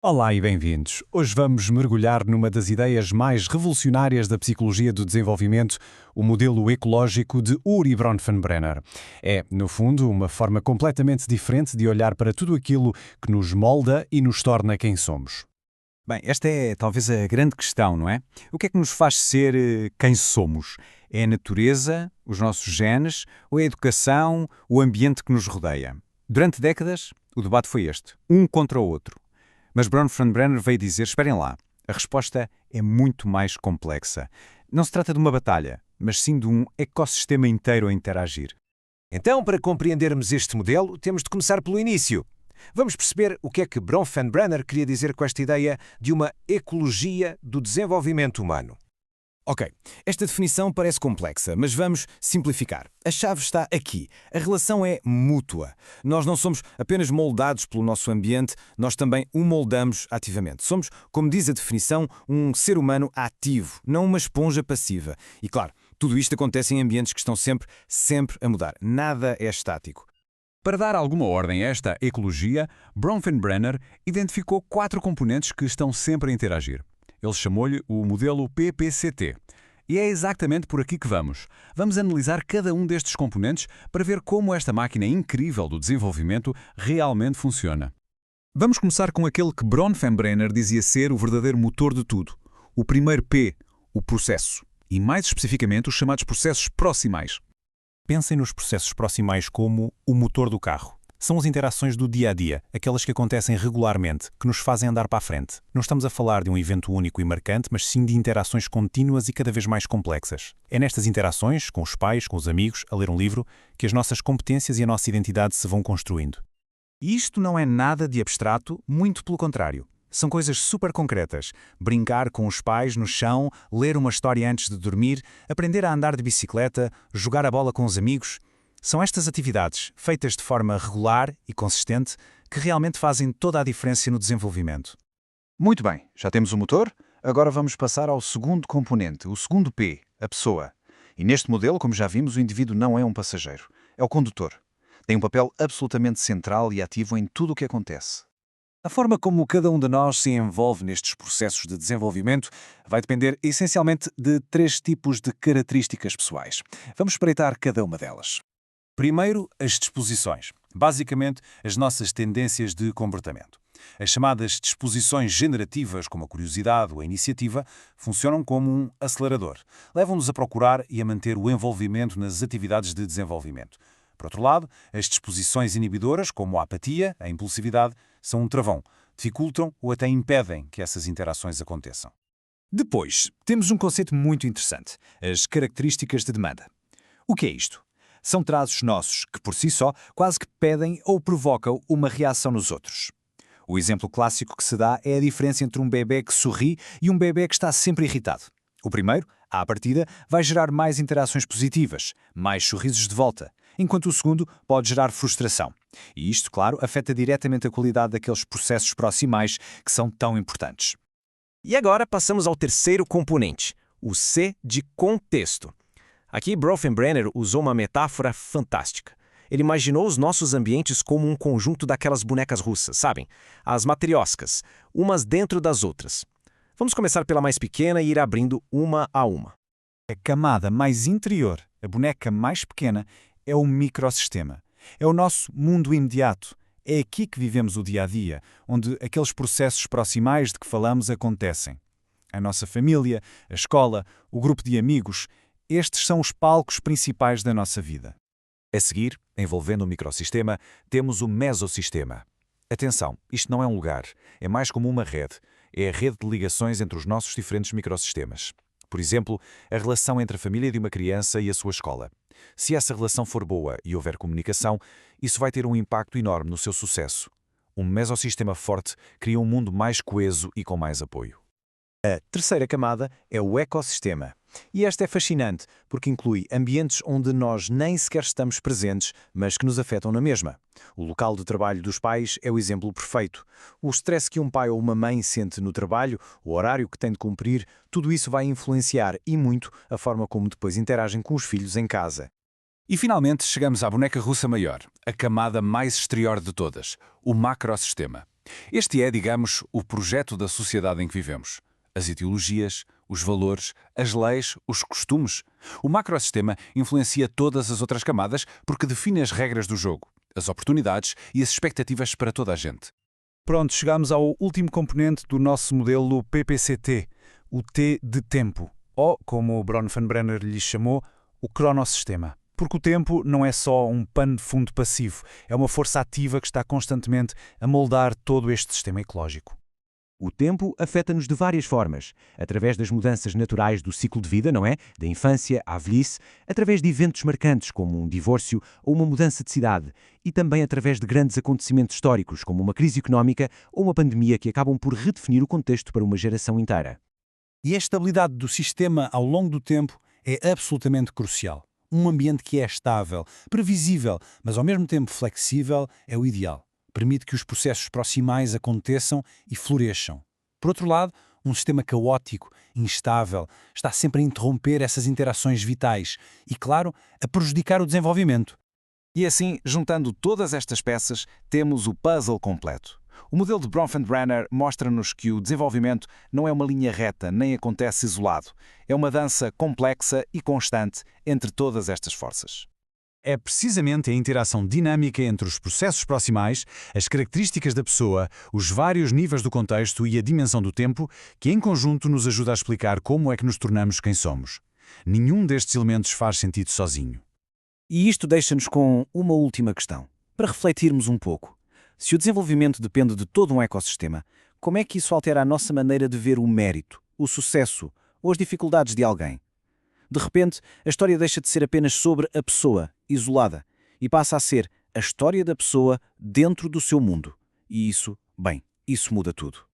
Olá e bem-vindos. Hoje vamos mergulhar numa das ideias mais revolucionárias da psicologia do desenvolvimento, o modelo ecológico de Uri Bronfenbrenner. É, no fundo, uma forma completamente diferente de olhar para tudo aquilo que nos molda e nos torna quem somos. Bem, esta é talvez a grande questão, não é? O que é que nos faz ser quem somos? É a natureza, os nossos genes, ou é a educação, o ambiente que nos rodeia? Durante décadas, o debate foi este, um contra o outro. Mas Bronfenbrenner veio dizer, esperem lá, a resposta é muito mais complexa. Não se trata de uma batalha, mas sim de um ecossistema inteiro a interagir. Então, para compreendermos este modelo, temos de começar pelo início. Vamos perceber o que é que Bronfenbrenner queria dizer com esta ideia de uma ecologia do desenvolvimento humano. Ok, esta definição parece complexa, mas vamos simplificar. A chave está aqui. A relação é mútua. Nós não somos apenas moldados pelo nosso ambiente, nós também o moldamos ativamente. Somos, como diz a definição, um ser humano ativo, não uma esponja passiva. E claro, tudo isto acontece em ambientes que estão sempre a mudar. Nada é estático. Para dar alguma ordem a esta ecologia, Bronfenbrenner identificou 4 componentes que estão sempre a interagir. Ele chamou-lhe o modelo PPCT. E é exatamente por aqui que vamos. Vamos analisar cada um destes componentes para ver como esta máquina incrível do desenvolvimento realmente funciona. Vamos começar com aquele que Bronfenbrenner dizia ser o verdadeiro motor de tudo. O primeiro P, o processo. E mais especificamente os chamados processos proximais. Pensem nos processos proximais como o motor do carro. São as interações do dia-a-dia, aquelas que acontecem regularmente, que nos fazem andar para a frente. Não estamos a falar de um evento único e marcante, mas sim de interações contínuas e cada vez mais complexas. É nestas interações, com os pais, com os amigos, a ler um livro, que as nossas competências e a nossa identidade se vão construindo. E isto não é nada de abstrato, muito pelo contrário. São coisas super concretas. Brincar com os pais no chão, ler uma história antes de dormir, aprender a andar de bicicleta, jogar a bola com os amigos. São estas atividades, feitas de forma regular e consistente, que realmente fazem toda a diferença no desenvolvimento. Muito bem, já temos o motor, agora vamos passar ao segundo componente, o segundo P, a pessoa. E neste modelo, como já vimos, o indivíduo não é um passageiro, é o condutor. Tem um papel absolutamente central e ativo em tudo o que acontece. A forma como cada um de nós se envolve nestes processos de desenvolvimento vai depender essencialmente de 3 tipos de características pessoais. Vamos espreitar cada uma delas. Primeiro, as disposições. Basicamente, as nossas tendências de comportamento. As chamadas disposições generativas, como a curiosidade ou a iniciativa, funcionam como um acelerador. Levam-nos a procurar e a manter o envolvimento nas atividades de desenvolvimento. Por outro lado, as disposições inibidoras, como a apatia, a impulsividade, são um travão. Dificultam ou até impedem que essas interações aconteçam. Depois, temos um conceito muito interessante: as características de demanda. O que é isto? São traços nossos que, por si só, quase que pedem ou provocam uma reação nos outros. O exemplo clássico que se dá é a diferença entre um bebê que sorri e um bebê que está sempre irritado. O primeiro, à partida, vai gerar mais interações positivas, mais sorrisos de volta, enquanto o segundo pode gerar frustração. E isto, claro, afeta diretamente a qualidade daqueles processos proximais que são tão importantes. E agora passamos ao terceiro componente, o C de contexto. Aqui, Bronfenbrenner usou uma metáfora fantástica. Ele imaginou os nossos ambientes como um conjunto daquelas bonecas russas, sabem? As matrioscas, umas dentro das outras. Vamos começar pela mais pequena e ir abrindo uma a uma. A camada mais interior, a boneca mais pequena, é o microssistema. É o nosso mundo imediato. É aqui que vivemos o dia-a-dia, onde aqueles processos proximais de que falamos acontecem. A nossa família, a escola, o grupo de amigos, estes são os palcos principais da nossa vida. A seguir, envolvendo o microssistema, temos o mesossistema. Atenção, isto não é um lugar, é mais como uma rede. É a rede de ligações entre os nossos diferentes microssistemas. Por exemplo, a relação entre a família de uma criança e a sua escola. Se essa relação for boa e houver comunicação, isso vai ter um impacto enorme no seu sucesso. Um mesossistema forte cria um mundo mais coeso e com mais apoio. A terceira camada é o ecossistema. E esta é fascinante, porque inclui ambientes onde nós nem sequer estamos presentes, mas que nos afetam na mesma. O local de trabalho dos pais é o exemplo perfeito. O stress que um pai ou uma mãe sente no trabalho, o horário que tem de cumprir, tudo isso vai influenciar e muito a forma como depois interagem com os filhos em casa. E finalmente chegamos à boneca russa maior, a camada mais exterior de todas, o macrossistema. Este é, digamos, o projeto da sociedade em que vivemos. As ideologias, os valores, as leis, os costumes. O macrosistema influencia todas as outras camadas porque define as regras do jogo, as oportunidades e as expectativas para toda a gente. Pronto, chegamos ao último componente do nosso modelo PPCT, o T de tempo, ou, como o Bronfenbrenner lhe chamou, o cronossistema. Porque o tempo não é só um pano de fundo passivo, é uma força ativa que está constantemente a moldar todo este sistema ecológico. O tempo afeta-nos de várias formas, através das mudanças naturais do ciclo de vida, não é? Da infância à velhice, através de eventos marcantes como um divórcio ou uma mudança de cidade, e também através de grandes acontecimentos históricos como uma crise económica ou uma pandemia que acabam por redefinir o contexto para uma geração inteira. E a estabilidade do sistema ao longo do tempo é absolutamente crucial. Um ambiente que é estável, previsível, mas ao mesmo tempo flexível é o ideal. Permite que os processos proximais aconteçam e floresçam. Por outro lado, um sistema caótico, instável, está sempre a interromper essas interações vitais e, claro, a prejudicar o desenvolvimento. E assim, juntando todas estas peças, temos o puzzle completo. O modelo de Bronfenbrenner mostra-nos que o desenvolvimento não é uma linha reta nem acontece isolado. É uma dança complexa e constante entre todas estas forças. É precisamente a interação dinâmica entre os processos proximais, as características da pessoa, os vários níveis do contexto e a dimensão do tempo que, em conjunto, nos ajuda a explicar como é que nos tornamos quem somos. Nenhum destes elementos faz sentido sozinho. E isto deixa-nos com uma última questão, para refletirmos um pouco. Se o desenvolvimento depende de todo um ecossistema, como é que isso altera a nossa maneira de ver o mérito, o sucesso ou as dificuldades de alguém? De repente, a história deixa de ser apenas sobre a pessoa, isolada, e passa a ser a história da pessoa dentro do seu mundo. E isso, bem, isso muda tudo.